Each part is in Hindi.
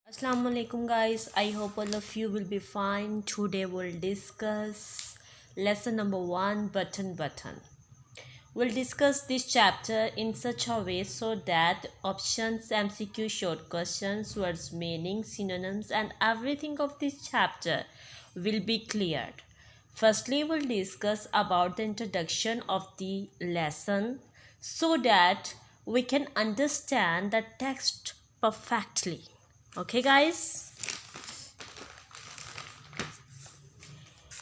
Assalamu alaikum guys. I hope all of you will be fine. Today we'll discuss lesson number 1, button. We'll discuss this chapter in such a way so that options, MCQ, short questions, words meaning, synonyms and everything of this chapter will be cleared. Firstly, we'll discuss about the introduction of the lesson so that we can understand the text perfectly. Okay guys,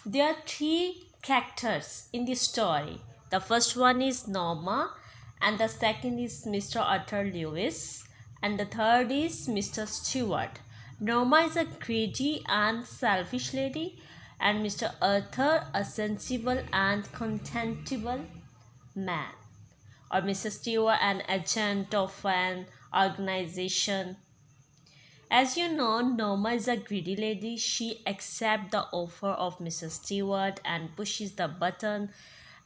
there are three characters in the story. The first one is Norma, and the second is Mr. Arthur Lewis, and the third is Mr. Stewart. Norma is a greedy and selfish lady, and Mr. Arthur a sensible and contemptible man, or Mr. Stewart an agent of an organization. As you know, Norma is a greedy lady. She accepts the offer of Mrs. Stewart and pushes the button,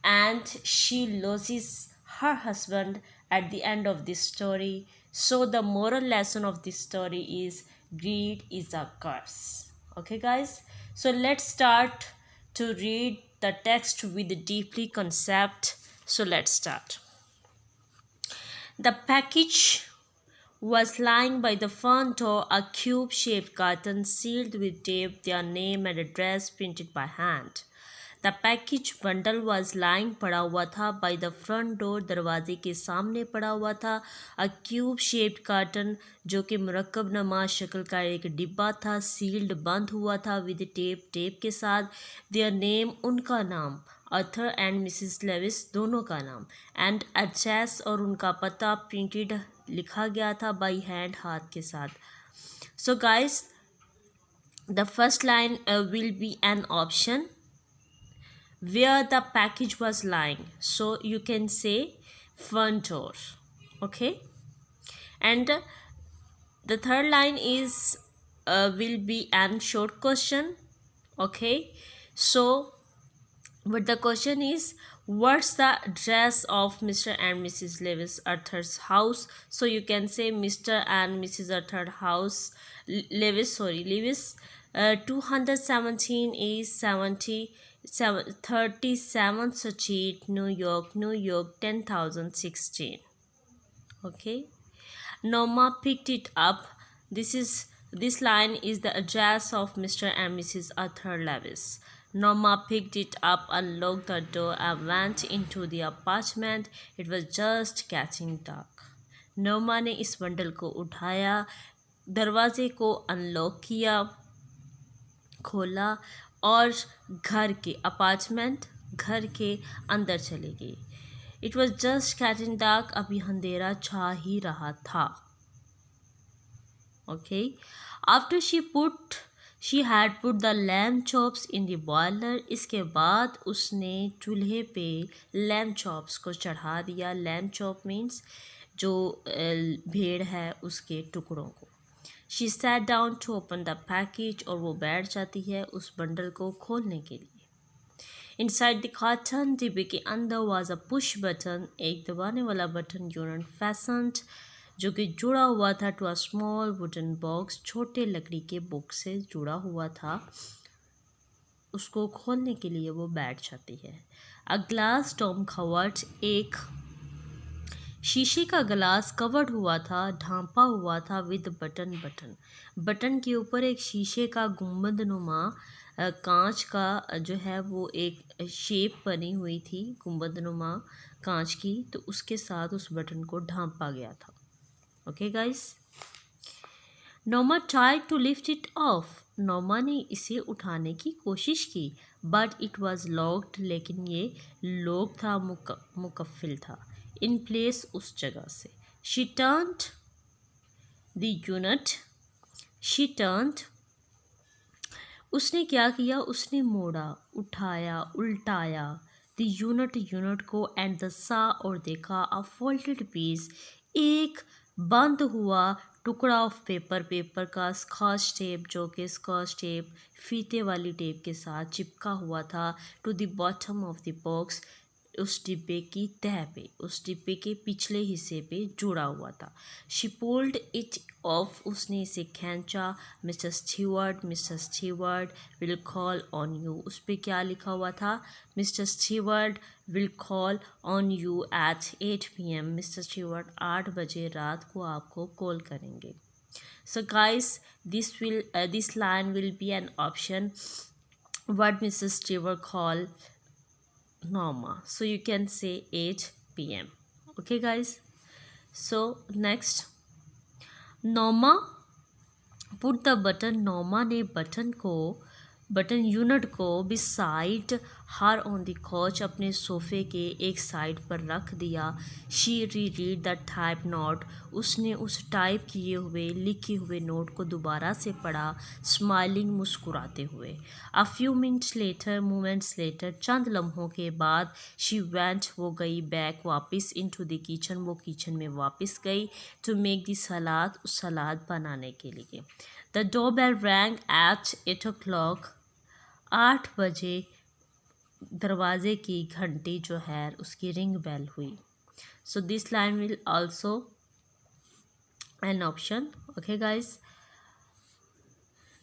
and she loses her husband at the end of this story. So the moral lesson of this story is greed is a curse. Okay guys, so let's start to read the text with deeply concept. So let's start. The package was lying by the front door, a cube-shaped carton sealed with tape, their name and address printed by hand. The package bundle was lying पड़ा हुआ था by the front door, दरवाजे के सामने पड़ा हुआ था. A cube-shaped carton जो कि मुरक्कब नमा शक्ल का एक डिब्बा था, sealed बंद हुआ था with tape के साथ. Their name उनका नाम, अर्थर एंड मिसिस लेविस दोनों का नाम, एंड एड्रेस और उनका पता प्रिंटेड लिखा गया था बाई हैंड हाथ के साथ. So guys, the first line will be an option where the package was lying, so you can say front door. Okay, and the third line is will be an short question. Okay, so but the question is, what's the address of Mr. and Mrs. Lewis Arthur's house? So you can say Mr. and Mrs. Arthur house, Lewis 217 is 37th Street, New York 10,016. Okay, Norma picked it up. This line is the address of Mr. and Mrs. Arthur Lewis. Norma picked it up, unlocked the door, and went into the apartment. It was just catching dark. Norma ने इस बंडल को उठाया, दरवाजे को अनलॉक किया, खोला और घर के अपार्टमेंट घर के अंदर चली गई. It was just catching dark. अभी अंधेरा छा ही रहा था. Okay, after she had put the lamb chops in the boiler. इसके बाद उसने चूल्हे पे lamb chops को चढ़ा दिया. lamb chop means जो भेड़ है उसके टुकड़ों को. She sat down to open the package और वो बैठ जाती है उस बंडल को खोलने के लिए. Inside the carton, डिब्बे के अंदर was a push button, एक दबाने वाला बटन unit fastened, जो कि जुड़ा हुआ था to a small wooden box, छोटे लकड़ी के बॉक्स से जुड़ा हुआ था. उसको खोलने के लिए वो बैठ जाती है. A glass dome covered, एक शीशे का गिलास कवर्ड हुआ था, ढांपा हुआ था विद बटन के ऊपर एक शीशे का गुंबदनुमा कांच का जो है वो एक शेप बनी हुई थी गुंबदनुमा कांच की, तो उसके साथ उस बटन को ढांपा गया था. ओके गाइस, नोमा tried to lift it off. नोमा ने इसे उठाने की कोशिश की, बट इट वाज लॉक्ड, लेकिन ये लॉक था, मुकफ़िल था. इन प्लेस, उस जगह से. She turned the unit. She turned, उसने क्या किया, उसने मोड़ा, उठाया, उल्टाया. द यूनिट को, एंड द सा और देखा, अ फोल्डेड पीस, एक बंद हुआ टुकड़ा ऑफ पेपर का स्कॉच टेप, जो कि स्कॉच टेप फीते वाली टेप के साथ चिपका हुआ था, to the bottom of the box, उस डिब्बे की तह पे, उस डिब्बे के पिछले हिस्से पे जुड़ा हुआ था। शी पुल्ड इट ऑफ, उसने इसे खींचा। Mister Stewart will call on you, उस पर क्या लिखा हुआ था? Mister Stewart will call on you at 8 PM, Mister Stewart 8 बजे रात को आपको कॉल करेंगे। So guys, this line will be an option what Mrs. Stewart call Norma. So you can say 8 PM. Okay guys. So next, Norma put the button. Norma ने बटन यूनिट को beside her on the coach, अपने सोफ़े के एक साइड पर रख दिया। She read the type note, उसने उस टाइप किए हुए लिखे हुए नोट को दोबारा से पढ़ा, स्माइलिंग मुस्कुराते हुए। अ फ्यू मोमेंट्स लेटर, चंद लम्हों के बाद, शी वेंट, वो गई, बैक वापस, इनटू द किचन, वो किचन में वापस गई, टू मेक द सलाद, उस सलाद बनाने के लिए। The doorbell wrong eight 8 o'clock, 8 बजे दरवाजे की घंटी जो है उसकी रिंग बेल हुई। So this line will also an option. Okay guys,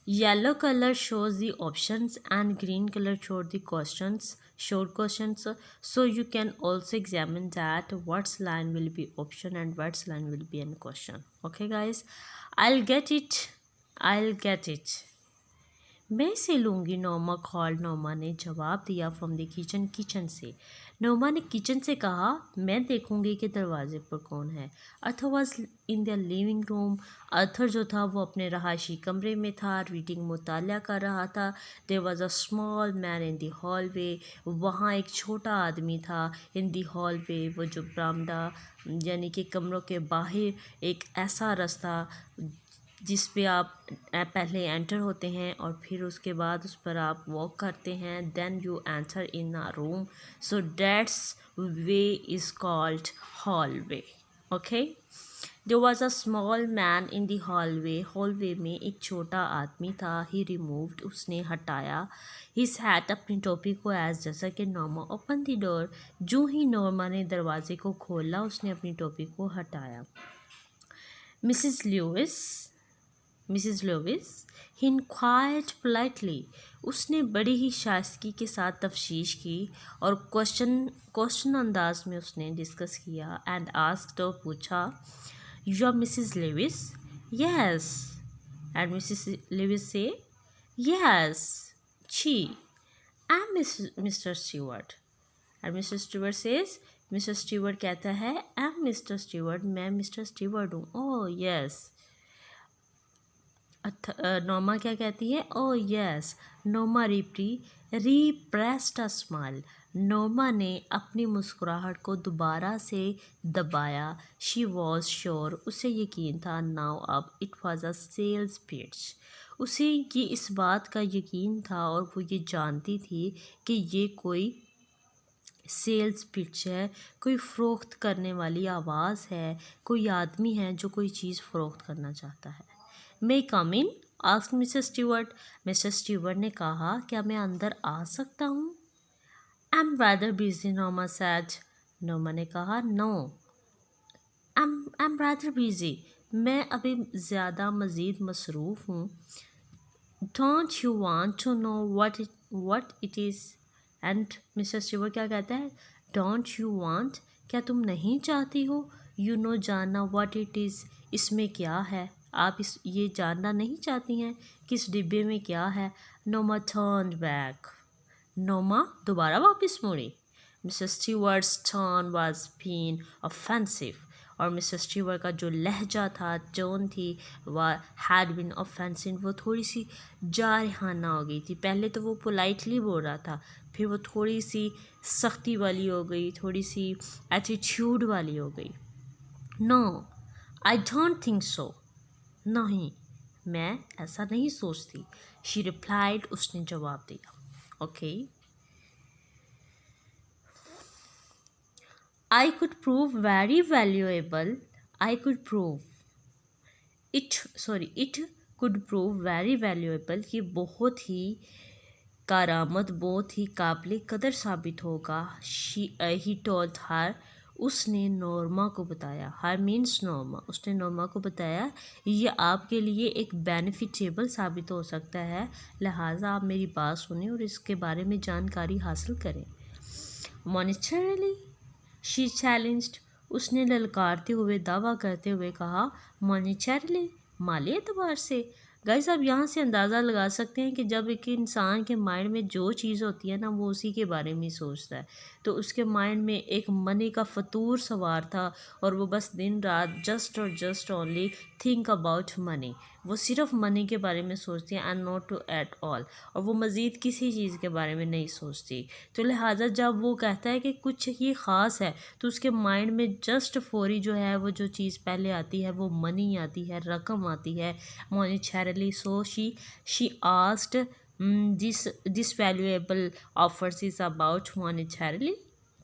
yellow colour shows the options and green color shows the questions, short questions. So you can also examine that what's line will be option and what's line will be an question. Okay guys, I'll get it, मैं इसे लूँगी। नोमा कॉल्ड, नोमा ने जवाब दिया। फ्रॉम द किचन से, नोमा ने किचन से कहा, मैं देखूँगी कि दरवाजे पर कौन है। Arthur was in the living room, Arthur जो था वो अपने रहायशी कमरे में था, रीडिंग, मुताला कर रहा था। There was a small man in the hallway, वहाँ एक छोटा आदमी था। इन द हॉलवे, वो जो बरामदा यानी कि कमरों के बाहर एक ऐसा रास्ता जिस पे आप पहले एंटर होते हैं और फिर उसके बाद उस पर आप वॉक करते हैं, then you enter in a room, so that's way is called hallway. Okay, there was a small man in the hallway, hallway में एक छोटा आदमी था। ही रिमूव्ड, उसने हटाया, हिज हैट, अपनी टोपी को, एज जैसा कि नॉर्मा ओपन द डोर, जो ही नॉर्मा ने दरवाजे को खोला उसने अपनी टोपी को हटाया। मिसिस लुइस ही इंक्वायर्ड पोलाइटली, उसने बड़ी ही शाइस्तगी के साथ तफ्तीश की और क्वेश्चन अंदाज में उसने डिस्कस किया। एंड आस्क्ड, तो पूछा, you are Mrs Louis? Yes. And Mrs Louis से, yes. She, I am mister Stewart. And mister Stewart says, mister Stewart कहता है, आई एम मिस्टर स्टीवर्ट, मैं मिस्टर स्टीवर्ट हूँ। Oh yes. नोमा क्या कहती है? Oh yes. Noma repressed a smile, नोमा ने अपनी मुस्कुराहट को दोबारा से दबाया। शी वॉज श्योर, उसे यकीन था। नाउ, अब, it was a sales pitch, उसे ये इस बात का यकीन था और वो ये जानती थी कि ये कोई सेल्स पिच है, कोई फ़रोख्त करने वाली आवाज़ है, कोई आदमी है जो कोई चीज़ फ़रोख्त करना चाहता है। मे कम इन? Asked Mrs Stewart, mister Stewart ने कहा, क्या मैं अंदर आ सकता हूँ? I M rather busy, Noma said, नोमा ने कहा, no, I am rather busy, मैं अभी ज़्यादा मज़ीद मसरूफ़ हूँ। Don't you want to know what it is? And mister Stewart क्या कहता है? डोंट यू वांट, क्या तुम नहीं चाहती हो? यू नो, जानना, व्हाट इट इज़, इसमें क्या है? आप ये जानना नहीं चाहती हैं कि इस डिब्बे में क्या है? नोमा टर्न्ड बैक, नोमा दोबारा वापस मुड़ी। Mr Stewart's turn was been offensive, और मिस्टर स्टीवर्ट का जो लहजा था, टोन थी, वह हैड बीन ऑफेंसिव, वो थोड़ी सी जारहाना हो गई थी। पहले तो वो पोलाइटली बोल रहा था, फिर वो थोड़ी सी सख्ती वाली हो गई, थोड़ी सी एटीट्यूड वाली हो गई। No, I don't think so, नहीं, मैं ऐसा नहीं सोचती। शी रिप्लाइड, उसने जवाब दिया। Okay, I could prove very valuable, it could prove very valuable, ये बहुत ही कारामद बहुत ही काबिल कदर साबित होगा। ही टोल्ड हर, उसने नॉर्मा को बताया। हर मीन्स नॉर्मा, उसने नॉर्मा को बताया ये आपके लिए एक बेनिफिटेबल साबित हो सकता है, लिहाजा आप मेरी बात सुनें और इसके बारे में जानकारी हासिल करें। मॉनिटरली, शी चैलेंज्ड, उसने ललकारते हुए दावा करते हुए कहा। मॉनिटरली, माली एतबार से। गाइस आप यहाँ से अंदाज़ा लगा सकते हैं कि जब एक इंसान के माइंड में जो चीज़ होती है ना वो उसी के बारे में सोचता है, तो उसके माइंड में एक मनी का फतूर सवार था और वो बस दिन रात just only think about money. वो सिर्फ मनी के बारे में सोचती है and not to at all, और वो मज़ीद किसी चीज़ के बारे में नहीं सोचती। तो लिहाजा जब वो कहता है कि कुछ ये ख़ास है तो उसके माइंड में जस्ट फौरी जो है वो जो चीज़ पहले आती है वो मनी आती है, रकम आती है। Monetarily, so she asked this valuable offers is about monetarily,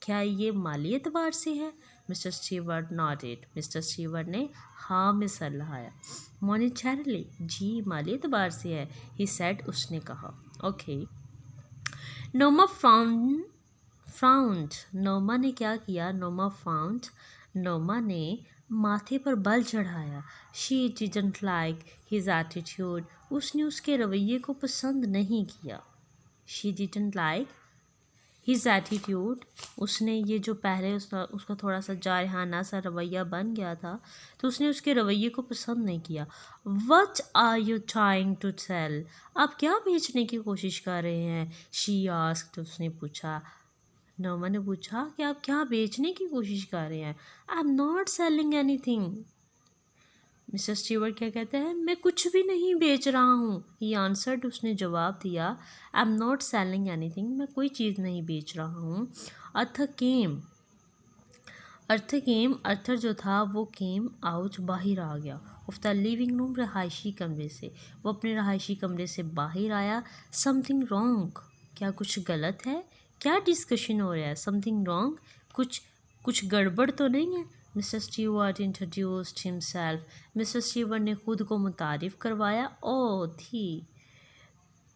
क्या ये माली एतबार से है? Mister Stewart nodded, mister Stewart ने हाँ में सर हिलाया। मोनिटरली, जी माली एतबार से है, ही सेड, उसने कहा। ओके। नोमा फ्राउंड, नोमा ने क्या किया? नोमा फाउंड, नोमा ने माथे पर बल चढ़ाया। She didn't like his attitude, उसने उसके रवैये को पसंद नहीं किया। She didn't like his attitude, उसने ये जो पहले उसका थोड़ा सा जारहाना सा रवैया बन गया था तो उसने उसके रवैये को पसंद नहीं किया। What are you trying to sell, आप क्या बेचने की कोशिश कर रहे हैं? शी आस्क्ड, उसने पूछा। नोमा ने पूछा कि आप क्या बेचने की कोशिश कर रहे हैं? आई am not selling anything, mister Stewart क्या कहते हैं? मैं कुछ भी नहीं बेच रहा हूँ। ही आंसर्ड, उसने जवाब दिया। आई एम नॉट सेलिंग एनीथिंग, मैं कोई चीज़ नहीं बेच रहा हूँ। अर्थर केम, अर्थर जो था वो केम आउट, बाहर आ गया। ऑफ द लिविंग रूम, रहायशी कमरे से, वो अपने रहायशी कमरे से बाहर आया। समथिंग रॉन्ग, क्या कुछ गलत है? क्या डिस्कशन हो रहा है? समथिंग रॉन्ग, कुछ गड़बड़ तो नहीं है? Mister Stewart introduced himself, mister Stewart ने खुद को मुतारिफ़ करवाया। ओ थी,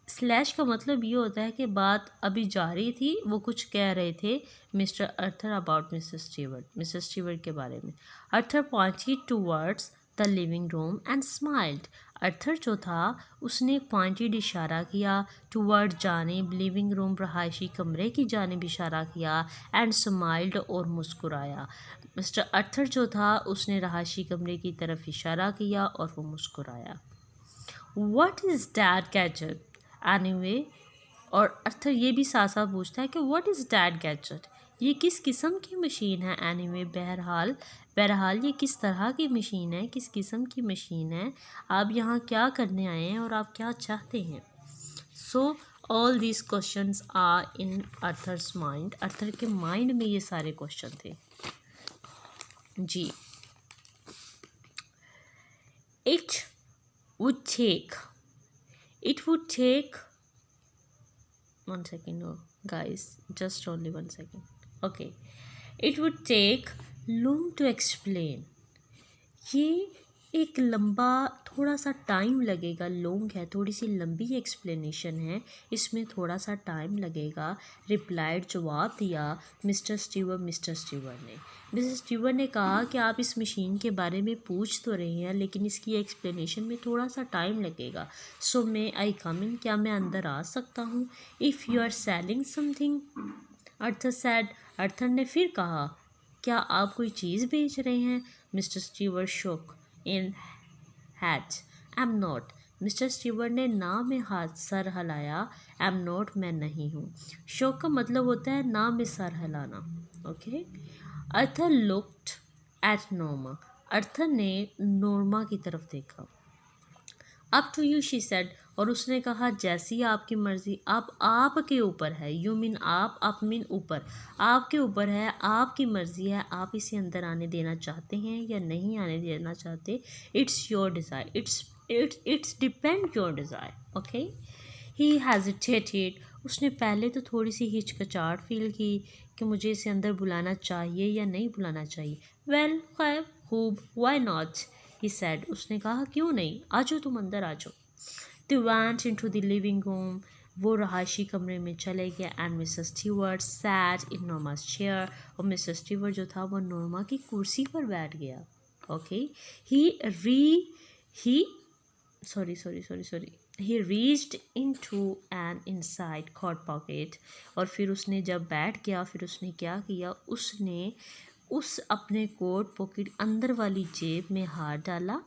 स्लैश का मतलब ये होता है कि बात अभी जारी थी, वो कुछ कह रहे थे mister Arthur about mister Stewart के बारे में। Arthur pointed towards the living room and smiled, Arthur जो था उसने एक पॉइंटेड इशारा किया, टूवर्ड जानिब लिविंग रूम, रहायशी कमरे की जानिब इशारा किया, एंड स्माइल्ड, और मुस्कुराया। मिस्टर अर्थर जो था उसने रहायशी कमरे की तरफ इशारा किया और वो मुस्कुराया। What is that gadget anyway, और अर्थर ये भी साथ साथ पूछता है कि व्हाट इज़ दैट गैजेट, ये किस किस्म की मशीन है? एनीवे, बहरहाल ये किस तरह की मशीन है, किस किस्म की मशीन है? आप यहाँ क्या करने आए हैं और आप क्या चाहते हैं? So all these questions are in Arthur's mind, Arthur के माइंड में ये सारे क्वेश्चन थे जी। It would take 1 second, oh guys, just only 1 second. Okay, it would take long to explain, ये एक लंबा थोड़ा सा टाइम लगेगा। लॉन्ग है, थोड़ी सी लंबी एक्सप्लेनेशन है, इसमें थोड़ा सा टाइम लगेगा। रिप्लाइड, जवाब दिया मिस्टर स्टीवर्ट ने। मिस्टर स्टीवर्ट ने कहा कि आप इस मशीन के बारे में पूछ तो रहे हैं लेकिन इसकी एक्सप्लेनेशन में थोड़ा सा टाइम लगेगा। सो मे आई कम इन, क्या मैं अंदर आ सकता हूँ? If you are selling something, Arthur said, Arthur ने फिर कहा, क्या आप कोई चीज़ बेच रहे हैं? Mister Stewart shook in hats, I am not, mister Stewart ने ना में हाथ सर हिलाया। आई एम नॉट, मैं नहीं हूँ। शोक का मतलब होता है ना में सर हिलाना। ओके। अर्थर लुक्ड एट नोमा, अर्थर ने नोरमा की तरफ देखा। Up to you, she said, और उसने कहा जैसी आपकी मर्ज़ी, आपके ऊपर है। यू मीन आप मीन ऊपर, आपके ऊपर है, आपकी मर्ज़ी है, आप इसे अंदर आने देना चाहते हैं या नहीं आने देना चाहते। It's your desire, it's depend your desire. Okay. He hesitated, उसने पहले तो थोड़ी सी हिचकिचाहट फील की कि मुझे इसे अंदर बुलाना चाहिए या नहीं बुलाना चाहिए। वेल, खैर, खूब, व्हाई नॉट, ही सेड, उसने कहा क्यों नहीं, आ जाओ, तुम अंदर आ जाओ। They went into the living room, वो रहायशी कमरे में चले गए and mister Stewart sat in Norma's chair, और मिस्टर स्टीवर्ट जो था वो नॉर्मा की कुर्सी पर बैठ गया. Okay, he reached into an inside coat pocket, और फिर उसने जब बैठ गया फिर उसने क्या किया, उसने उस अपने कोट पॉकेट अंदर वाली जेब में हाथ डाला.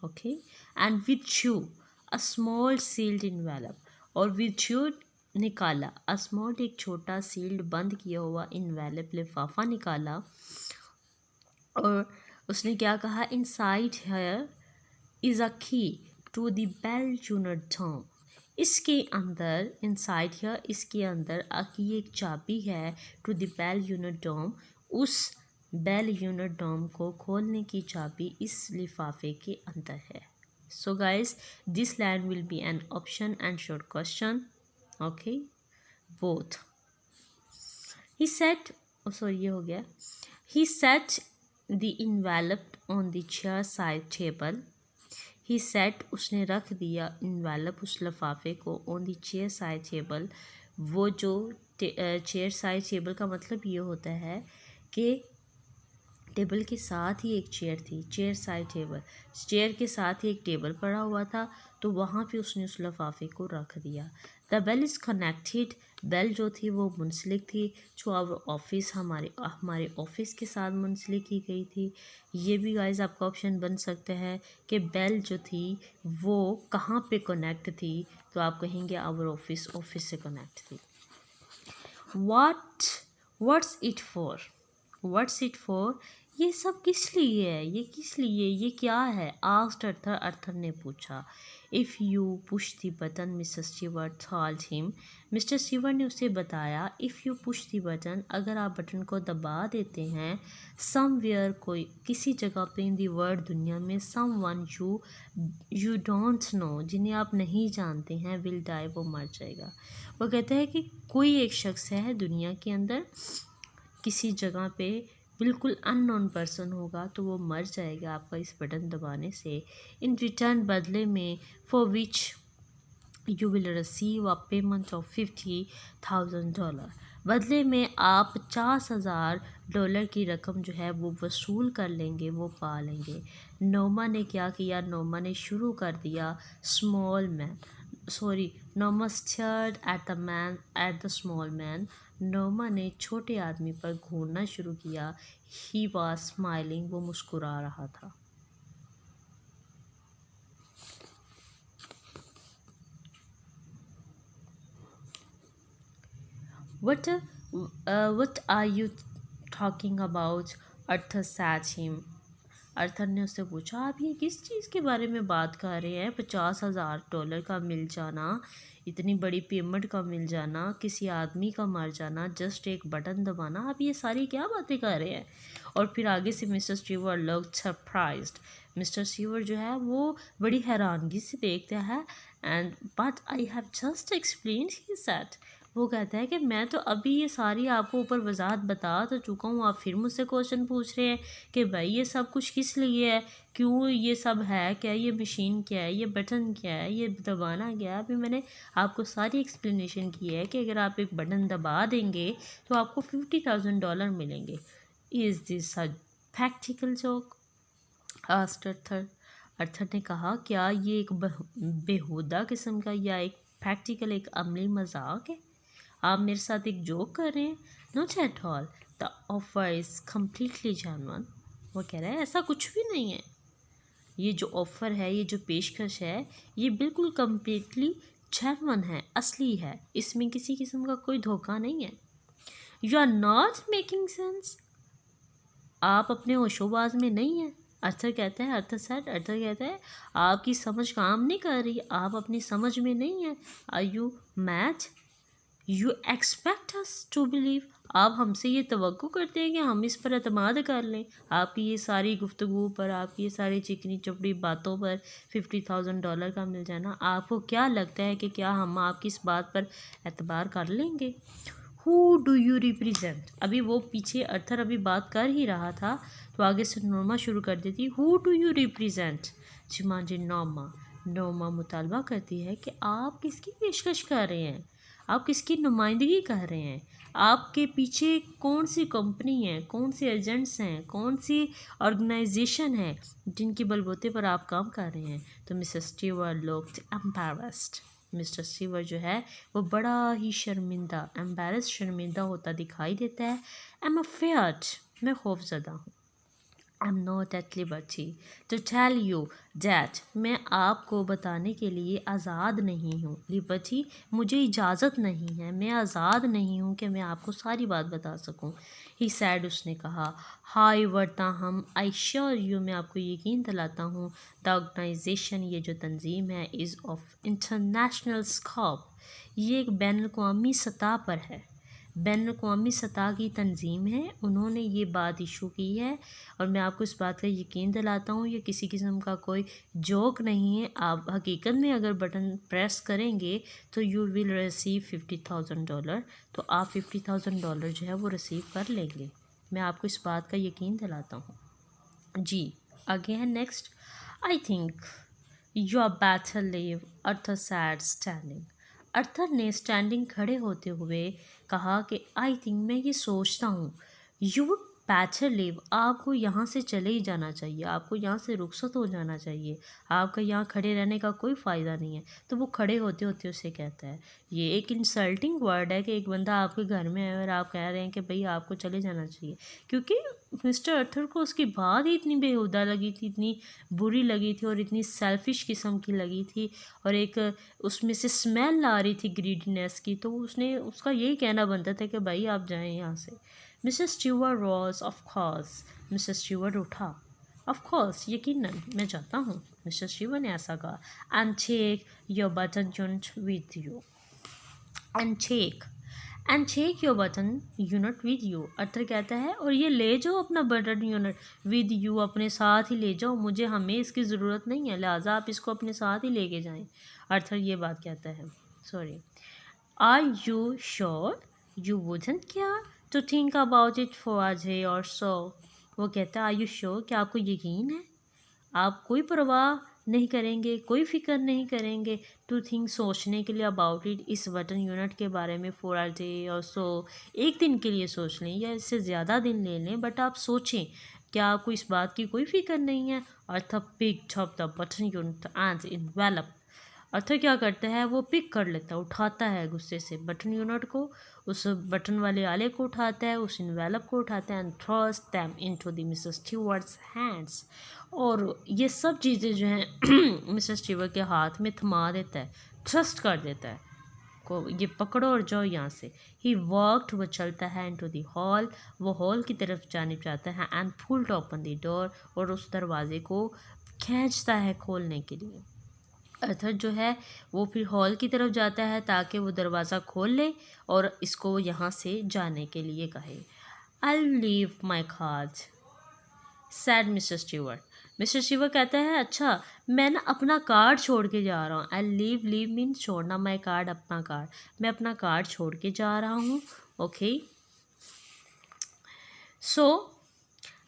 Okay, and withdrew a small sealed envelope, और withdrew निकाला, a small एक छोटा सील्ड बंद किया हुआ envelope लिफाफा निकाला, और उसने क्या कहा, inside here is a key to the Bell Unit Dome. इसके अंदर inside here, इसके अंदर की एक चाबी है to the Bell Unit Dome, उस बेल यूनिट डोम को खोलने की चाबी इस लिफाफे के अंदर है. So guys, this line will be an option and short question. Okay, both. He set, ये हो गया. He set the envelope on the chair side table. He set, उसने रख दिया, इन्वेलप उस लिफाफे को, on the chair side table. वो जो चेयर साइड टेबल का मतलब ये होता है कि टेबल के साथ ही एक चेयर थी, चेयर साइड टेबल, चेयर के साथ ही एक टेबल पड़ा हुआ था, तो वहाँ पे उसने उस लिफाफे को रख दिया. The bell is connected. Bell जो थी वो मुंसलिक थी, जो अब ऑफिस हमारे ऑफिस के साथ मुंसलिक की गई थी. ये भी गाइस आपका ऑप्शन बन सकता है कि बेल जो थी वो कहाँ पे कनेक्ट थी, तो आप कहेंगे आवर ऑफिस से कनेक्ट थी. व्हाट्स इट फॉर, ये सब किस लिए है, ये क्या है, आस्क्ड अर्थर ने पूछा. If you push the button, mister Stewart told him. Mister Stewart ने उसे बताया, if you push the button, अगर आप बटन को दबा देते हैं, समवेयर, कोई किसी जगह पे इन द वर्ल्ड, दुनिया में, समवन यू डोंट नो, जिन्हें आप नहीं जानते हैं, विल डाई, वो मर जाएगा. वो कहते हैं कि कोई एक शख्स है दुनिया के अंदर, किसी जगह पे बिल्कुल अननोन पर्सन होगा, तो वो मर जाएगा आपका इस बटन दबाने से. इन रिटर्न, बदले में, for which you will receive a payment of $50,000, बदले में आप $50,000 की रकम जो है वो वसूल कर लेंगे, वो पा लेंगे. नोमा ने क्या किया, नोमा ने शुरू कर दिया, Noma stared at the small man. Noma ने छोटे आदमी पर घूरना शुरू किया. ही वॉज स्माइलिंग, वो मुस्कुरा रहा था. What are you talking about? Arthur said him. अर्थर ने उससे पूछा, आप ये किस चीज़ के बारे में बात कर रहे हैं, $50,000 का मिल जाना, इतनी बड़ी पेमेंट का मिल जाना, किसी आदमी का मर जाना, जस्ट एक बटन दबाना, आप ये सारी क्या बातें कर रहे हैं. और फिर आगे से mister Stewart looked surprised. Mister Stewart जो है वो बड़ी हैरानगी से देखता है. And but I have just explained, he said. वो कहता है कि मैं तो अभी ये सारी आपको ऊपर वजाहत बता तो चुका हूँ, आप फिर मुझसे क्वेश्चन पूछ रहे हैं कि भाई ये सब कुछ किस लिए है, क्यों ये सब है, क्या ये मशीन क्या है, ये बटन क्या है, ये दबाना क्या है. अभी मैंने आपको सारी एक्सप्लेनेशन की है कि अगर आप एक बटन दबा देंगे तो आपको $50,000 मिलेंगे. Is this a practical joke, asked Arthur. Arthur ने कहा, क्या ये एक बेहुदा किस्म का या एक प्रैक्टिकल, एक अमली मजाक है, आप मेरे साथ एक जोक कर रहे हैं. Not at all, the offer is completely genuine. वो कह रहा है ऐसा कुछ भी नहीं है, ये जो ऑफ़र है, ये जो पेशकश है, ये बिल्कुल कम्प्लीटली जेन्युइन है, असली है, इसमें किसी किस्म का कोई धोखा नहीं है. You are not making sense, आप अपने होशोबाज में नहीं हैं. अर्थर कहता है आपकी समझ काम नहीं कर रही, आप अपनी समझ में नहीं हैं. Are you mad, you expect us to believe, आप हमसे ये तवक्को करते हैं कि हम इस पर एतमाद कर लें, आपकी ये सारी गुफ्तगू पर, आपकी ये सारी चिकनी चपड़ी बातों पर $50,000 का मिल जाना, आपको क्या लगता है कि क्या हम आपकी इस बात पर एतबार कर लेंगे. हु डू यू रिप्रेजेंट, अभी वो पीछे अर्थर अभी बात कर ही रहा था, तो आगे से नॉर्मा शुरू कर देती. Who do you represent, demanded Norma. नोमा मुतालबा करती है कि आप किसकी पेशकश कर रहे हैं, आप किसकी नुमाइंदगी कर रहे हैं, आपके पीछे कौन सी कंपनी है, कौन से एजेंट्स हैं, कौन सी ऑर्गेनाइजेशन है जिनकी बलबूते पर आप काम कर रहे हैं। तो Mrs Stewart looked embarrassed. Mister Stewart जो है वो बड़ा ही शर्मिंदा, एम्बैरेस्ड, शर्मिंदा होता दिखाई देता है। आई एम अफेयर्ड, मैं खौफजदा हूँ। I am not at liberty to tell you that, मैं आपको बताने के लिए आज़ाद नहीं हूँ। लिबर्टी, मुझे इजाज़त नहीं है, मैं आज़ाद नहीं हूँ कि मैं आपको सारी बात बता सकूँ। ही सैड, उसने कहा। हाई वर्ता हम, आई श्योर यू, मैं आपको यकीन दिलाता हूँ, द ऑर्गेनाइजेशन, ये जो तंजीम है, इज़ ऑफ इंटरनेशनल स्कोप, ये एक बैन अवी सतह पर है, बैन अवी सतह की तंजीम है, उन्होंने ये बात इशू की है। और मैं आपको इस बात का यकीन दिलाता हूँ ये किसी किस्म का कोई जोक नहीं है। आप हकीकत में अगर बटन प्रेस करेंगे तो यू विल रिसीव $50,000, तो आप $50,000 जो है वो रिसीव कर लेंगे। मैं आपको इस बात का यकीन दिलाता हूँ जी। आगे है next. I think you are better leave, Arthur said standing. Arthur ने स्टैंडिंग खड़े होते हुए कहा कि आई थिंक, मैं ये सोचता हूँ, यू वुड बेटर लीव, आपको यहाँ से चले ही जाना चाहिए, आपको यहाँ से रुखसत हो जाना चाहिए, आपका यहाँ खड़े रहने का कोई फ़ायदा नहीं है। तो वो खड़े होते होते उसे कहता है, ये एक इंसल्टिंग वर्ड है कि एक बंदा आपके घर में है और आप कह रहे हैं कि भाई आपको चले जाना चाहिए, क्योंकि मिस्टर अर्थर को उसकी बात ही इतनी बेहुदा लगी थी, इतनी बुरी लगी थी और इतनी सेल्फिश किस्म की लगी थी, और एक उसमें से स्मेल आ रही थी ग्रीडीनेस की। तो उसने, उसका यही कहना बनता था कि भाई आप जाएं यहाँ से। Missus Stewart rose, of course, missus Stewart उठा, ऑफ कोर्स, यकीनन मैं चाहता हूँ, मिस्टर स्टीवर्ट ने ऐसा कहा। And take your button unit with you, and take your button unit with you, Arthur कहता है, और ये ले जाओ अपना बटन यूनिट विद यू, अपने साथ ही ले जाओ, मुझे, हमें इसकी ज़रूरत नहीं है, लिहाजा आप इसको अपने साथ ही लेके जाएं। अर्थर ये बात कहता है, sorry, are you sure you wouldn't care to think about it for a day or so. वो कहता है, आर यू श्योर, क्या आपको यकीन है, आप कोई परवाह नहीं करेंगे, कोई फ़िक्र नहीं करेंगे, टू थिंक, सोचने के लिए, अबाउट इट, इस बटन यूनिट के बारे में, फॉर अ डे और सो, एक दिन के लिए सोच लें या इससे ज़्यादा दिन ले लें, बट आप सोचें, क्या आपको इस बात की कोई फ़िक्र नहीं है। Arthur picked up the button unit and envelope, Arthur क्या करता है, वो पिक कर लेता है, उठाता है गुस्से से बटन यूनिट को, उस बटन वाले आले को उठाता है, उस इन्वेलप को उठाता है, and throws them into the missus Stewart's hands, और ये सब चीज़ें जो हैं मिसेस स्टीवर्ट के हाथ में थमा देता है, थ्रस्ट कर देता है, को ये पकड़ो और जाओ यहाँ से। ही वर्कड, वो चलता है, इनटू द हॉल, वो हॉल की तरफ जाने चाहता है, and pulled open the door, और उस दरवाजे को खींचता है खोलने के लिए। अर्थर जो है वो फिर हॉल की तरफ जाता है ताकि वो दरवाज़ा खोल ले और इसको यहाँ से जाने के लिए कहे। I leave my card, sad mister Stewart. Mister Stewart कहता है, अच्छा, मैं ना अपना कार्ड छोड़ के जा रहा हूँ। आई लीव, लीव मीन्स छोड़ना, माई कार्ड, अपना कार्ड, मैं अपना कार्ड छोड़ के जा रहा हूँ। Okay, so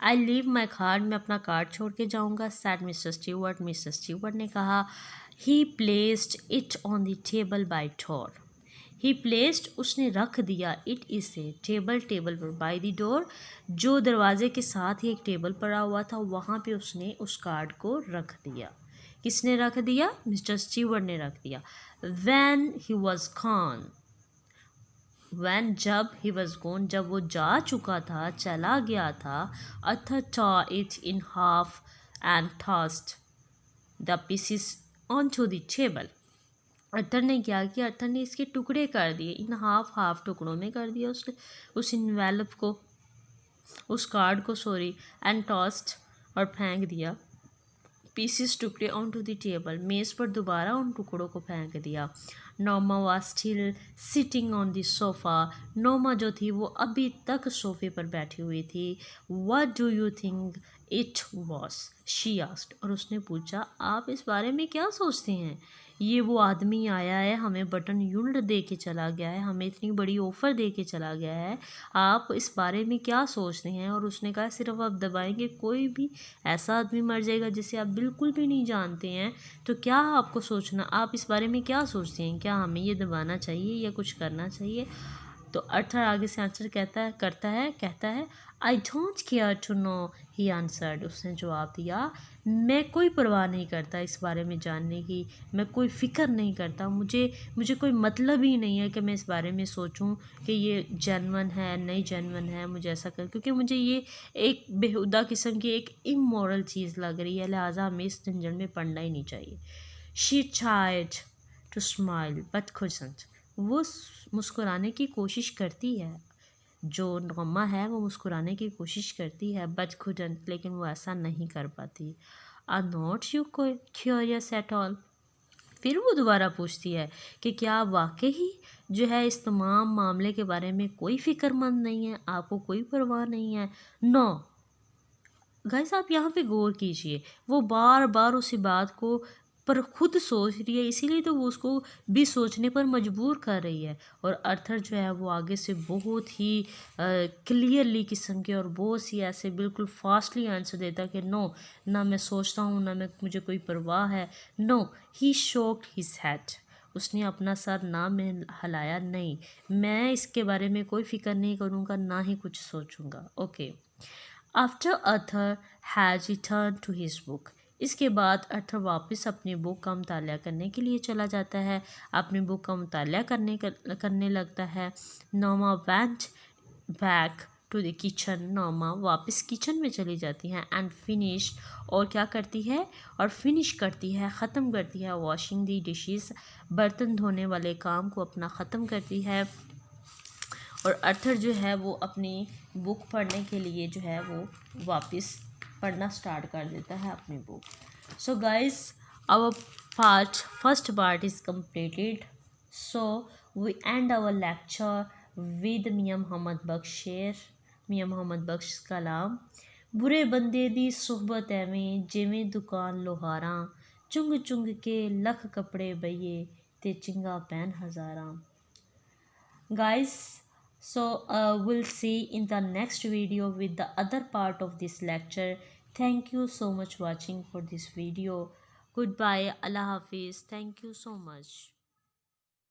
I leave my card, मैं अपना कार्ड छोड़ के जाऊँगा, sad mister Stewart. Mister Stewart ने कहा, ही placed it on the table by door, he placed, उसने रख दिया, इट, इसे, टेबल, टेबल पर, बाय द डोर, जो दरवाजे के साथ ही एक टेबल पड़ा हुआ था वहाँ पे उसने उस कार्ड को रख दिया। किसने रख दिया? मिस्टर स्टीवर्ट ने रख दिया। When he was gone, when, जब, ही वॉज गॉन, जब वो जा चुका था, चला गया था, Arthur tore it in half and tossed the pieces onto the table, Arthur ने क्या किया, अर्थर ने इसके टुकड़े कर दिए, इन हाफ, हाफ टुकड़ों में कर दिया उसने उस इन्वेलप को, उस कार्ड को, सॉरी, एंड टॉस्ड, और फेंक दिया, पीसेस, टुकड़े, ऑन टू द टेबल, मेज़ पर दोबारा उन टुकड़ों को फेंक दिया। Noma was still sitting on the sofa, Noma जो थी वो अभी तक सोफ़े पर बैठी हुई थी। What do you think it was, she asked, और उसने पूछा, आप इस बारे में क्या सोचते हैं, ये वो आदमी आया है, हमें बटन यूनिट दे के चला गया है, हमें इतनी बड़ी ऑफ़र दे के चला गया है, आप इस बारे में क्या सोचते हैं? और उसने कहा सिर्फ आप दबाएंगे, कोई भी ऐसा आदमी मर जाएगा जिसे आप बिल्कुल भी नहीं जानते हैं, तो क्या आपको सोचना, आप इस बारे में क्या सोचते हैं? क्या हमें ये दबाना चाहिए या कुछ करना चाहिए? तो अर्थर आगे से आंसर कहता है I don't care to know, he answered, उसने जवाब दिया, मैं कोई परवाह नहीं करता इस बारे में जानने की, मैं कोई फ़िक्र नहीं करता, मुझे कोई मतलब ही नहीं है कि मैं इस बारे में सोचूं कि ये जेन्युइन है नहीं जेन्युइन है, मुझे ऐसा कर, क्योंकि मुझे ये एक बेहुदा किस्म की एक इमोरल चीज़ लग रही है, लिहाजा हमें इस झंझट में पड़ना ही नहीं चाहिए। She tried to smile but couldn't, वो मुस्कुराने की कोशिश करती है, जो नोमा है वो मुस्कुराने की कोशिश करती है, बट couldn't, लेकिन वो ऐसा नहीं कर पाती। Are not you curious at all, फिर वो दोबारा पूछती है कि क्या आप वाकई ही जो है इस तमाम मामले के बारे में कोई फ़िक्रमंद नहीं है, आपको कोई परवाह नहीं है? नो गाइस, आप यहाँ पे गौर कीजिए, वो बार बार उसी बात को पर खुद सोच रही है, इसीलिए तो वो उसको भी सोचने पर मजबूर कर रही है। और अर्थर जो है वो आगे से बहुत ही क्लियरली किस्म के और बहुत सी ऐसे बिल्कुल फास्टली आंसर देता कि नो, ना मैं सोचता हूँ, ना मैं मुझे कोई परवाह है, नो। ही शोक्ड हिज हेड, उसने अपना सर ना में हिलाया, नहीं, मैं इसके बारे में कोई फ़िक्र नहीं करूँगा, ना ही कुछ सोचूंगा। Okay, after Arthur has return to his book, इसके बाद अर्थर वापस अपनी बुक का मुताला करने के लिए चला जाता है, अपनी बुक का मुताला करने लगता है। Noma went back to the kitchen, Noma वापस किचन में चली जाती हैं, एंड फिनिश, और क्या करती है, और फिनिश करती है, ख़त्म करती है, वॉशिंग दी डिशेस, बर्तन धोने वाले काम को अपना ख़त्म करती है। और अर्थर जो है वो अपनी बुक पढ़ने के लिए जो है वो वापस पढ़ना स्टार्ट कर देता है अपनी book. So guys, our first part is completed, so we end our lecture with Mian Mohammad Bakhsh शेर, मियां मोहम्मद बख्श कलाम। बुरे बंदे दी सुहबत एवें जिवें दुकान लोहारां, चुंग चुंग के लख कपड़े बइये ते चिंगा pan हज़ारां। Guys, so we'll see in the next video with the other part of this lecture. Thank you so much watching for this video. Goodbye, Allah Hafiz. Thank you so much.